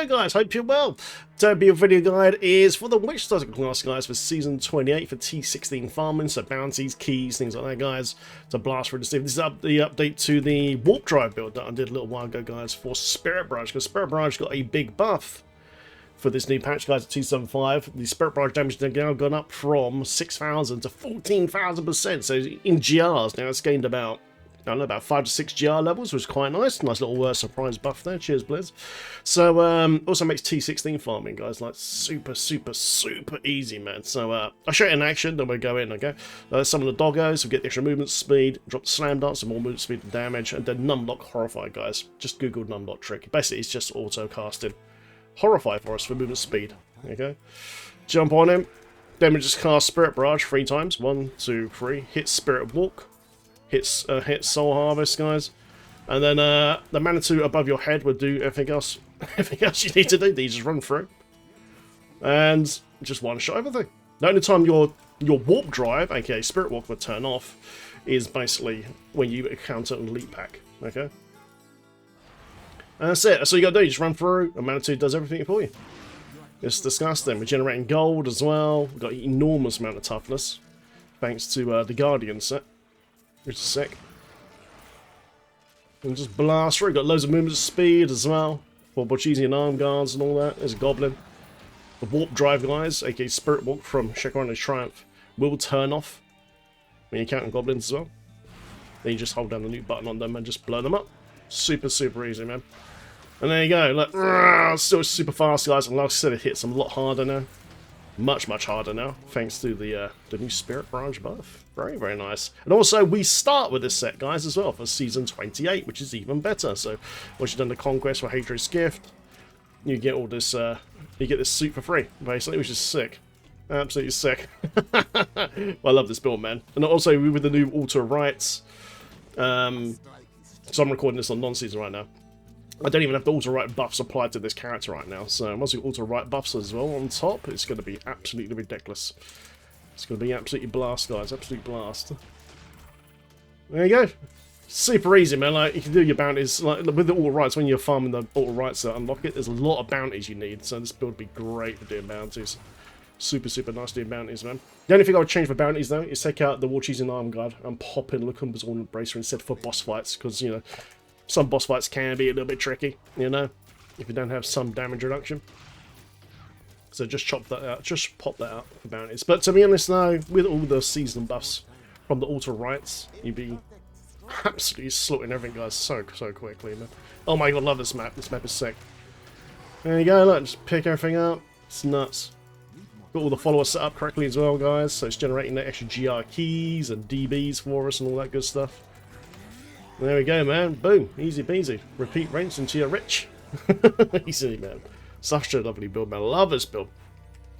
go, guys? Hope you're well. Today's video guide is for the Witch Starter class, guys, for Season 28 for T16 farming, so bounties, keys, things like that, guys, to blast through the Steve. This is the update to the Warp Drive build that I did a little while ago, guys, for Spirit Barrage, because Spirit Barrage got a big buff for this new patch, guys, at 2.7.5. The Spirit Barrage damage has now gone up from 6,000 to 14,000%, so in GRs now it's gained about, I don't know, about 5 to 6 GR levels, which is quite nice. Nice little surprise buff there. Cheers, Blizz. So, also makes T16 farming, guys, like super easy, man. So, I'll show you in action, then we'll go in, okay? Some of the doggos, we get the extra movement speed, drop the slam dance, some more movement speed and damage, and then Numlock Horrify, guys. Just Google Numlock trick. Basically, it's just auto casting Horrify for us for movement speed, okay? Jump on him. Then we just cast Spirit Barrage 3 times. 1, 2, 3. Hit Spirit Walk. Hit Soul Harvest, guys, and then the Manitou above your head would do everything else you need to do. You just run through and just one shot everything. The only time your warp drive, aka Spirit Walk, would turn off is basically when you encounter an elite pack. Okay, and that's it. That's all you gotta do. You just run through, and Manitou does everything for you. It's disgusting. We're generating gold as well. We've got an enormous amount of toughness thanks to the Guardian set, which is sick. And just blast through. Got loads of movement speed as well. For Borchesian arm guards and all that. There's a goblin. The warp drive, guys, aka Spirit Walk from Shekarana's Triumph, will turn off when you're counting goblins as well. Then you just hold down the new button on them and just blow them up. Super easy, man. And there you go. Look, still super fast, guys. And like I said, it hits a lot harder now. Much harder now, thanks to the new Spirit Barrage buff. Very nice. And also, we start with this set, guys, as well, for Season 28, which is even better. So, once you've done the Conquest for Hadrian's Gift, you get all this, you get this suit for free, basically, which is sick. Absolutely sick. I love this build, man. And also, with the new Altar Rights, so I'm recording this on non-season right now. I don't even have the auto-right buffs applied to this character right now, so once you auto-right buffs as well on top, it's going to be absolutely ridiculous. It's going to be absolutely blast, guys. Absolute blast. There you go. Super easy, man. Like, you can do your bounties, like, with the auto-rights, when you're farming the auto-rights to unlock it, there's a lot of bounties you need, so this build would be great for doing bounties. Super nice doing bounties, man. The only thing I would change for bounties, though, is take out the Borchesian Arm Guard and pop in Lacumba's Ornament Bracer instead for boss fights, because, you know, some boss fights can be a little bit tricky, you know, if you don't have some damage reduction. So just chop that out, just pop that out for bounties. But to be honest, though, with all the season buffs from the Altar Rights, you'd be absolutely slaughtering everything, guys, so quickly, man. Oh my god, love this map. This map is sick. There you go, look, just pick everything up. It's nuts. Got all the followers set up correctly as well, guys, so it's generating the extra GR keys and DBs for us and all that good stuff. There we go, man. Boom. Easy peasy. Repeat ranks until you're rich. Easy, man. Such a lovely build, man. I love this build.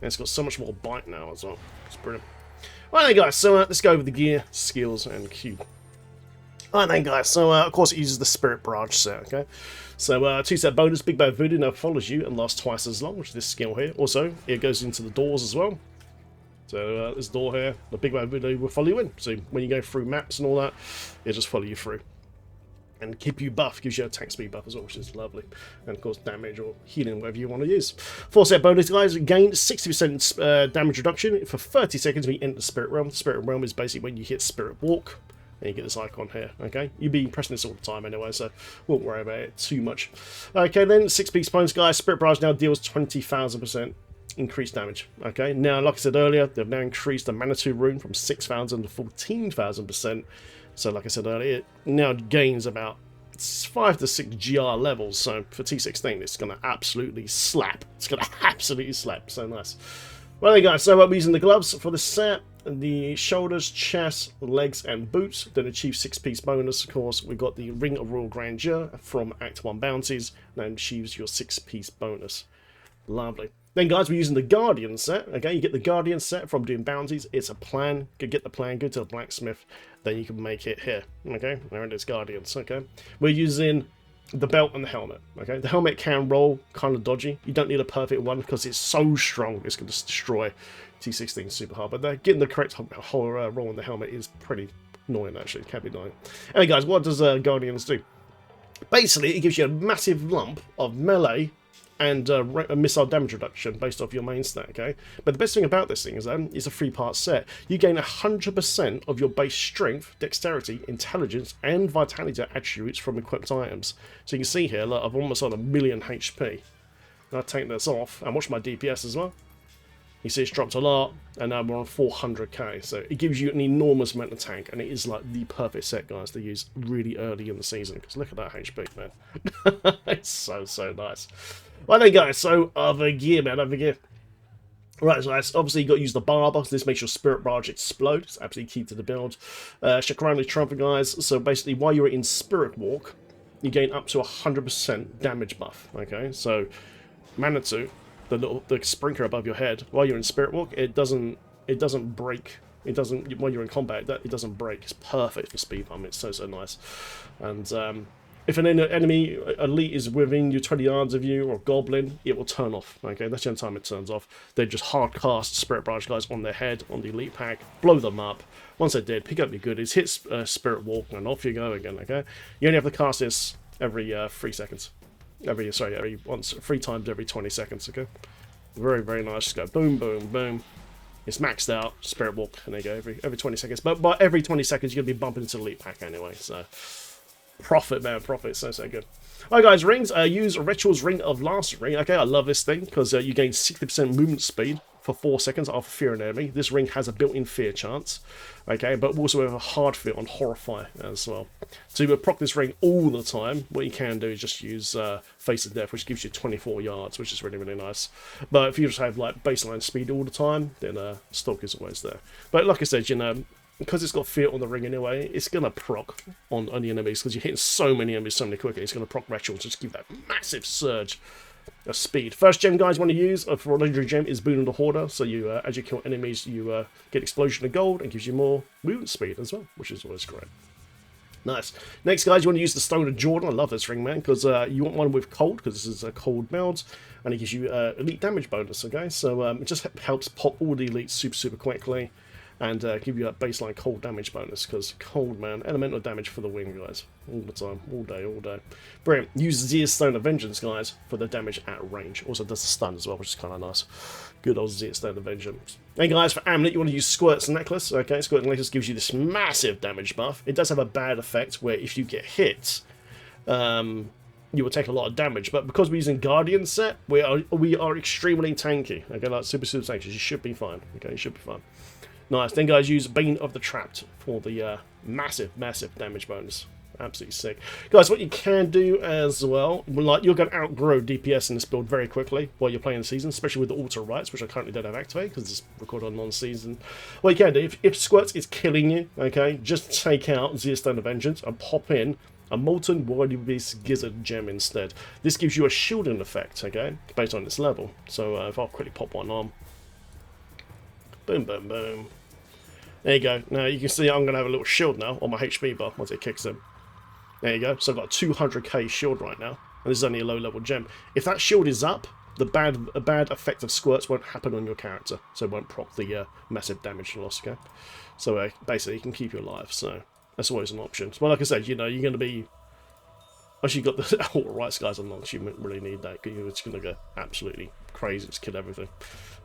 And it's got so much more bite now as well. It's brilliant. Right then, guys. So let's go over the gear, skills, and cube. Alright then, guys. So, of course, it uses the Spirit Barrage set, okay? So, 2 set bonus. Big Bad Voodoo now follows you and lasts twice as long, which is this skill here. Also, it goes into the doors as well. So, this door here, the Big Bad Voodoo will follow you in. So, when you go through maps and all that, it'll just follow you through. And keep you buff, gives you a attack speed buff as well, which is lovely. And of course, damage or healing, whatever you want to use. 4 set bonus, guys, gain 60% damage reduction for 30 seconds when you enter the Spirit Realm. The Spirit Realm is basically when you hit Spirit Walk, and you get this icon here, okay? You'll be pressing this all the time anyway, so won't worry about it too much. Okay, then, 6-piece bonus, guys. Spirit Barrage now deals 20,000% increased damage, okay? Now, like I said earlier, they've now increased the Manitou rune from 6,000 to 14,000%. So, like I said earlier, it now gains about 5 to 6 GR levels. So, for T16, it's going to absolutely slap. It's going to absolutely slap. So nice. Well, there you go. So, we're using the gloves for the set. The shoulders, chest, legs, and boots. Then achieve 6-piece bonus. Of course, we've got the Ring of Royal Grandeur from Act 1 bounties. Now achieves your 6-piece bonus. Lovely. Then, guys, we're using the Guardian set. Okay, you get the Guardian set from doing bounties. It's a plan. Go get the plan, go to the blacksmith, then you can make it here. Okay, there it is, Guardians. Okay, we're using the belt and the helmet. Okay, the helmet can roll kind of dodgy. You don't need a perfect one because it's so strong. It's going to destroy T16 super hard. But getting the correct roll on the helmet is pretty annoying, actually. It can be annoying. Anyway, guys, what does Guardians do? Basically, it gives you a massive lump of melee and a missile damage reduction based off your main stat, okay? But the best thing about this thing is it's a 3-part set. You gain 100% of your base strength, dexterity, intelligence, and vitality attributes from equipped items. So you can see here, look, I've almost on 1,000,000 HP. And I take this off, and watch my DPS as well. You see it's dropped a lot, and now we're on 400k, so it gives you an enormous amount of tank, and it is like the perfect set, guys, to use really early in the season, because look at that HP, man. It's so nice. Well, there you go, so other gear, man, other gear. Right, so that's obviously you got to use the barber, so this makes your spirit barge explode. It's absolutely key to the build. Shakrani Trumpet, guys, so basically while you're in Spirit Walk, you gain up to 100% damage buff, okay? So, Manitou, the sprinkler above your head, while you're in Spirit Walk, it doesn't break. It doesn't, when you're in combat, it doesn't break. It's perfect for speed bump. It's so nice. And if an enemy elite is within you 20 yards of you, or goblin, it will turn off. Okay, that's the only time it turns off. They just hard cast Spirit Barge guys on their head, on the elite pack, blow them up. Once they're dead, pick up your goodies, hit Spirit Walk, and off you go again. Okay, you only have to cast this every 3 seconds. Every 3 times every 20 seconds, okay? Very nice. Just go boom, boom, boom. It's maxed out. Spirit Walk, and there you go, every 20 seconds. But by every 20 seconds, you're going to be bumping into the elite pack anyway, so... Profit, man, profit. So good. Alright, guys, rings. Use Ritual's Ring of Last Ring. Okay, I love this thing, because you gain 60% movement speed for 4 seconds after fear an enemy. This ring has a built-in fear chance, okay, but also have a hard fear on Horrify as well. So you proc this ring all the time. What you can do is just use Face of Death, which gives you 24 yards, which is really nice. But if you just have like baseline speed all the time, then Stalk is always there. But like I said, you know, because it's got fear on the ring anyway, it's going to proc on the enemies, because you're hitting so many enemies so many quicker. It's going to proc Ritual to just give that massive surge of speed. First gem, guys, want to use for a legendary gem is Boon of the Hoarder. So you, as you kill enemies, you get Explosion of Gold, and gives you more movement speed as well, which is always great. Nice. Next, guys, you want to use the Stone of Jordan. I love this ring, man, because you want one with cold, because this is a cold build, and it gives you elite damage bonus, okay? So it just helps pop all the elites super quickly, and give you a baseline cold damage bonus, because cold, man, elemental damage for the win, guys, all the time, all day. Brilliant. Use Zea's Stone of Vengeance, guys, for the damage at range. Also does the stun as well, which is kind of nice. Good old Zea's Stone of Vengeance. And guys, for Amulet, you want to use Squirt's Necklace. Okay, Squirt's Necklace gives you this massive damage buff. It does have a bad effect where if you get hit, you will take a lot of damage, but because we're using Guardian set, we are extremely tanky. Okay, like super tanky. You should be fine. Okay, you should be fine. Nice. Then, guys, use Bane of the Trapped for the massive damage bonus. Absolutely sick. Guys, what you can do as well, like, you're going to outgrow DPS in this build very quickly while you're playing the season, especially with the auto rights, which I currently don't have activated because it's recorded on non-season. What you can do, if Squirts is killing you, okay, just take out Zea's Stone of Vengeance and pop in a Molten Warrior Beast Gizzard gem instead. This gives you a shielding effect, okay, based on its level. So if I'll quickly pop one on. Boom, boom, boom. There you go. Now you can see I'm going to have a little shield now on my HP bar once it kicks in. There you go. So I've got a 200k shield right now. And this is only a low level gem. If that shield is up, the bad effect of Squirts won't happen on your character. So it won't proc the massive damage loss, okay? So basically you can keep you alive. So that's always an option. Well, like I said, you know, you're going to be... Once you've got the alright guys unlocked, you don't really need that, because it's going to go absolutely crazy. Just kill everything.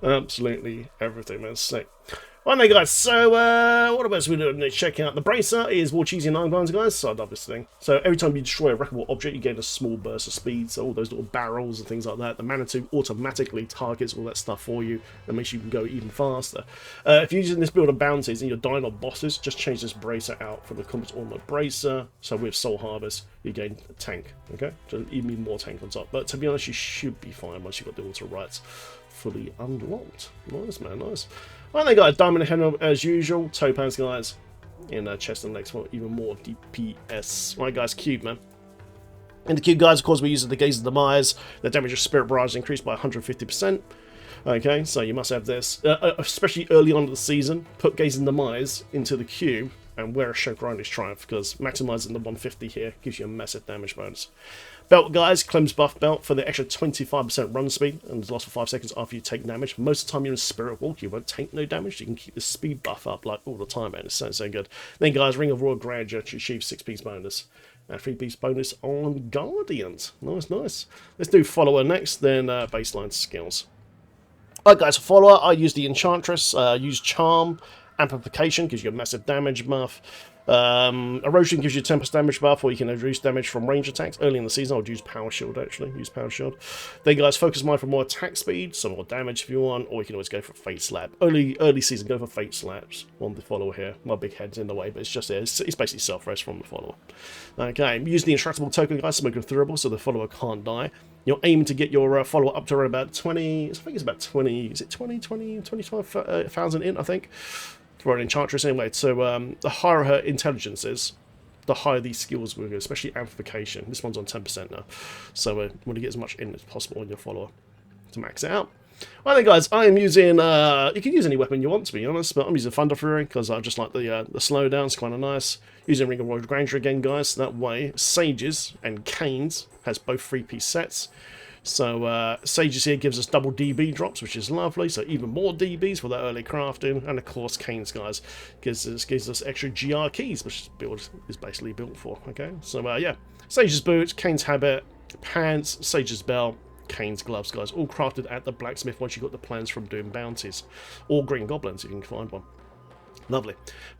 Absolutely everything, man. Sick. Right then, guys, so what else we doing? Let's check out. The Bracer is more cheesy and nine guns, guys, so I love this thing. So every time you destroy a wreckable object, you gain a small burst of speed, so all those little barrels and things like that. The Manitou automatically targets all that stuff for you and makes you can go even faster. If you're using this build on bounties and you're dying on bosses, just change this Bracer out from the Combat Armor Bracer. So with Soul Harvest, you gain a tank, okay? So even more tank on top. But to be honest, you should be fine once you've got the auto rights fully unlocked. Nice, man, nice. Well, they got a Diamond Head as usual. Topaz, guys, in chest and legs for even more DPS. Right, guys, Cube, man. In the Cube, guys, of course, we're using the Gaze of Demise. The damage of Spirit Barrage is increased by 150%. Okay, so you must have this. Especially early on in the season, put Gaze of Demise into the Cube and wear a Shokrandi's Triumph, because maximizing the 150 here gives you a massive damage bonus. Belt, guys, Clem's buff belt for the extra 25% run speed and lasts for 5 seconds after you take damage. Most of the time you're in Spirit Walk, you won't take no damage. You can keep the speed buff up like all the time, man. It's so good. Then, guys, Ring of Royal Grandeur to achieve 6 piece bonus. And 3-piece bonus on Guardians. Nice, nice. Let's do follower next, then baseline skills. Alright guys, for follower, I use the Enchantress, use Charm, Amplification, gives you a massive damage buff. Erosion gives you 10% damage buff, or you can reduce damage from range attacks. Early in the season, I would use Power Shield, actually. Use Power Shield. Then, guys, Focus Mind for more attack speed, some more damage if you want, or you can always go for Fate Slap. Early season, go for Fate Slaps on the follower here. My big head's in the way, but it's just there. It's basically self-rest from the follower. Okay, I'm using the Intractable Token, guys, to make it througable, so the follower can't die. You're aiming to get your follower up to around about 20, I think it's about 20, is it 25,000 in, I think? For an Enchantress anyway, so the higher her intelligence is, the higher these skills will go, especially Amplification. This one's on 10% now, so want to get as much in as possible on your follower to max it out. Well then guys, I am using, you can use any weapon you want to be honest, but I'm using Thunder Fury because I just like the slowdown, it's kind of nice. Using Ring of Royal Grandeur again guys, so that way Sages and Canes has both 3-piece sets. So Sages here gives us double DB drops, which is lovely, so even more DBs for that early crafting, and of course Canes guys gives us extra GR keys, which is basically built for, okay? So yeah, Sages boots, Canes habit, pants, Sages belt, Canes gloves guys, all crafted at the blacksmith once you got the plans from doing bounties, or green goblins if you can find one. Lovely.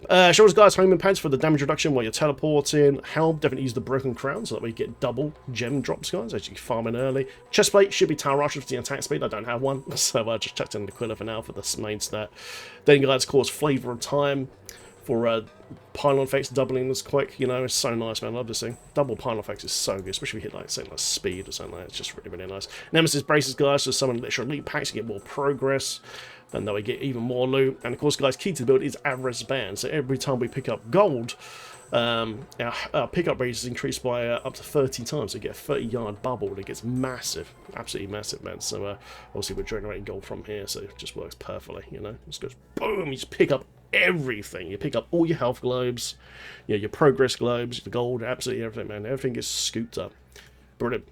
Shoulders guys, home and pants for the damage reduction while you're teleporting. Helm, definitely use the broken crown so that way you get double gem drops guys as you farm in early. Chestplate should be Tower Rush for the attack speed. I don't have one, so I just chucked in the Quilla for now for the main stat. Then guys, of course, Flavor of Time for pylon effects doubling this quick. You know, it's so nice, man. I love this thing. Double pylon effects is so good, especially if you hit like something like speed or something like that. It's just really, really nice. Nemesis braces guys, so summon extra elite packs, you get more progress. And then we get even more loot. And of course, guys, key to the build is Avarice Band. So every time we pick up gold, our pickup rate is increased by up to 30 times. So you get a 30-yard bubble. And it gets massive, absolutely massive, man. So obviously we're generating gold from here, so it just works perfectly. You know, it just goes boom. You just pick up everything. You pick up all your health globes, you know, your progress globes, the gold, absolutely everything, man. Everything gets scooped up. Brilliant.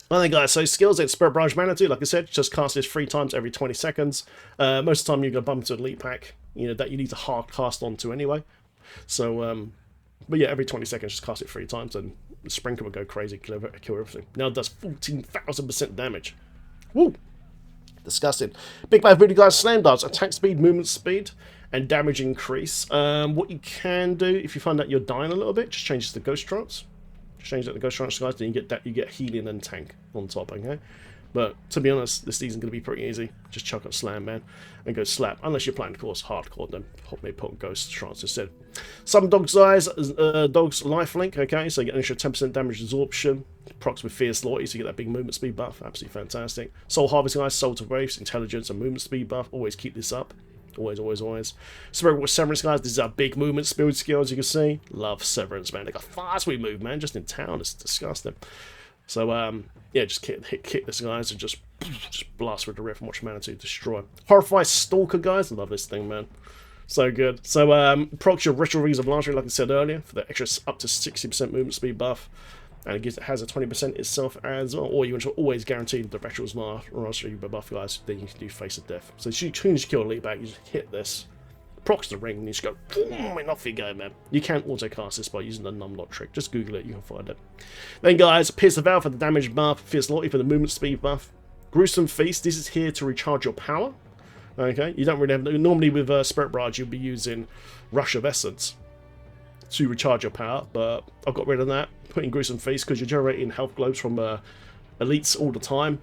Well then guys, so skills at Spirit Barrage Manitou, like I said, just cast this 3 times every 20 seconds. Most of the time you're going to bump into an elite pack, you know, that you need to hard cast onto anyway. So, but yeah, every 20 seconds just cast it 3 times and the Sprinkler will go crazy, kill everything. Now it does 14,000% damage. Woo! Disgusting. Big Bad Voodoo guys, Slam Darts, attack speed, movement speed, and damage increase. What you can do, if you find that you're dying a little bit, just change it to Ghost Trance. Change that to Ghost Trance guys, then you get healing and tank on top, okay? But to be honest, this season's going to be pretty easy. Just chuck up Slam, man, and go slap. Unless you're playing, of course, hardcore, then put Ghost Trance instead. Some dogs' eyes, dogs lifelink, okay? So you get an extra 10% damage absorption. Procs with Fierce Loyalty, so you get that big movement speed buff. Absolutely fantastic. Soul Harvest guys, Soul to Wraiths, Intelligence, and movement speed buff. Always keep this up. Always, always, always. Spirit with Severance, guys. This is our big movement speed skill, as you can see. Love Severance, man. They got fast we move, man. Just in town. It's disgusting. So, yeah, just kick this, guys, and just blast with the riff and watch Manitou destroy. Horrify Stalker, guys. I love this thing, man. So good. So, procs your Ritual Rings of Mastery, like I said earlier, for the extra up to 60% movement speed buff. And it has a 20% itself as well. Or you can always guarantee the Ritual's Mastery buff, guys. Then you can do Face of Death. So as soon as you kill a elite back, you just hit this. Procs the ring, and you just go, boom, and off you go, man. You can't auto-cast this by using the numlock trick. Just Google it, you can find it. Then, guys, Pierce the Veil for the damage buff. Fierce Loyalty for the movement speed buff. Gruesome Feast, this is here to recharge your power. Okay, you don't really have... Normally with Spirit Barrage, you'll be using Rush of Essence to recharge your power, but I've got rid of that, putting Gruesome Feast, because you're generating health globes from elites all the time,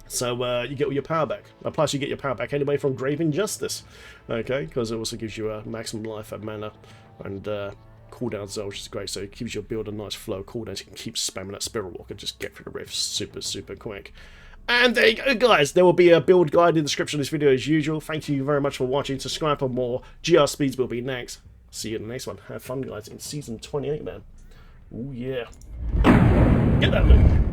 so you get all your power back. Plus you get your power back anyway from Grave Injustice, okay, because it also gives you a maximum life and mana, and cooldown as well, which is great, so it gives your build a nice flow of cooldowns. You can keep spamming that Spirit Walk and just get through the rifts super quick. And there you go, guys. There will be a build guide in the description of this video as usual. Thank you very much for watching. Subscribe for more. GR Speeds will be next. See you in the next one. Have fun, guys, in Season 28, man. Ooh, yeah. Get that loot.